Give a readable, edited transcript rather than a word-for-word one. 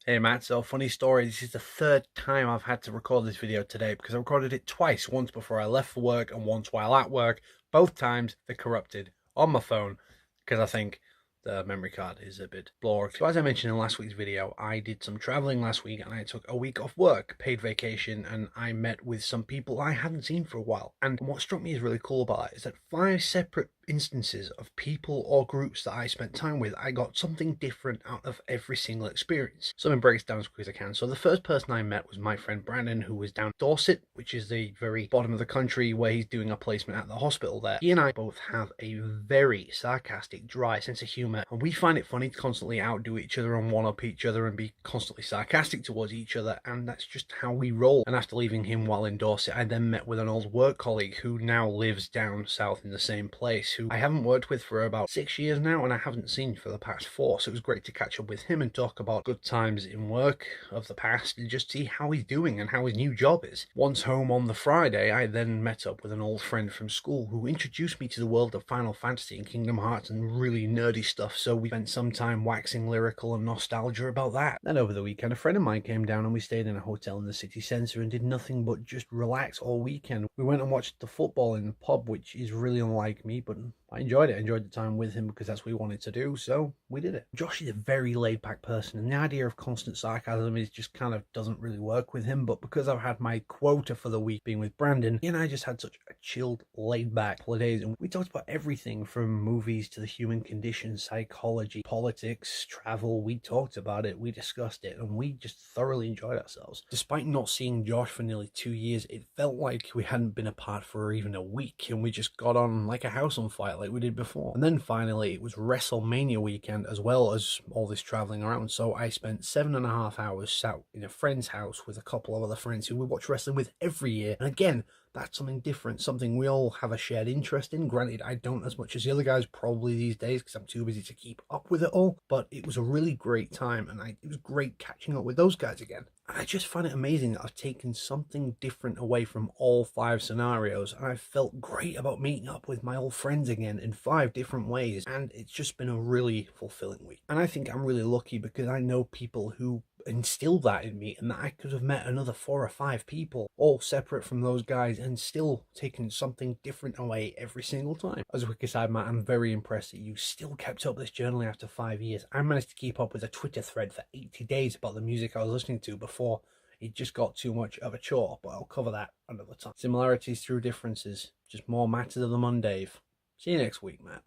Hey Matt, so funny story. This is the third time I've had to record this video today because I recorded it twice, once before I left for work and once while at work. Both times they're corrupted on my phone because I think the memory card is a bit blurry. So as I mentioned in last week's video, I did some traveling last week and I took a week off work, paid vacation, and I met with some people I hadn't seen for a while. And what struck me as really cool about it is that 5 separate instances of people or groups that I spent time with, I got something different out of every single experience. So let me break it down as quick as I can. So the first person I met was my friend Brandon, who was down Dorset, which is the very bottom of the country where he's doing a placement at the hospital there. He and I both have a very sarcastic, dry sense of humor, and we find it funny to constantly outdo each other and one-up each other and be constantly sarcastic towards each other, and that's just how we roll. And after leaving him while in Dorset, I then met with an old work colleague who now lives down south in the same place, who I haven't worked with for about 6 years now and I haven't seen for the past 4. So it was great to catch up with him and talk about good times in work of the past and just see how he's doing and how his new job is. Once home on the Friday, I then met up with an old friend from school who introduced me to the world of Final Fantasy and Kingdom Hearts and really nerdy stuff, so we spent some time waxing lyrical and nostalgia about that. Then over the weekend, a friend of mine came down and we stayed in a hotel in the city centre and did nothing but just relax all weekend. We went and watched the football in the pub, which is really unlike me, but I enjoyed it. I enjoyed the time with him because that's what we wanted to do, so we did it. Josh is a very laid-back person, and the idea of constant sarcasm is just kind of doesn't really work with him, but because I've had my quota for the week being with Brandon, he and I just had such a chilled, laid-back holidays, and we talked about everything from movies to the human condition, psychology, politics, travel. We talked about it, we discussed it, and we just thoroughly enjoyed ourselves. Despite not seeing Josh for nearly 2 years, it felt like we hadn't been apart for even a week, and we just got on like a house on fire like we did before. And then finally, it was WrestleMania weekend as well as all this traveling around. So I spent 7.5 hours sat in a friend's house with a couple of other friends who we watch wrestling with every year. And again, that's something different, something we all have a shared interest in. Granted, I don't as much as the other guys probably these days because I'm too busy to keep up with it all, but it was a really great time and it was great catching up with those guys again. And I just find it amazing that I've taken something different away from all 5 scenarios, and I felt great about meeting up with my old friends again in 5 different ways, and it's just been a really fulfilling week. And I think I'm really lucky because I know people who instill that in me, and that I could have met another 4 or 5 people all separate from those guys and still taken something different away every single time. As a quick aside, Matt, I'm very impressed that you still kept up this journaling after 5 years. I managed to keep up with a Twitter thread for 80 days about the music I was listening to before it just got too much of a chore, but I'll cover that another time. Similarities through differences, just more matters of the mundane. See you next week, Matt.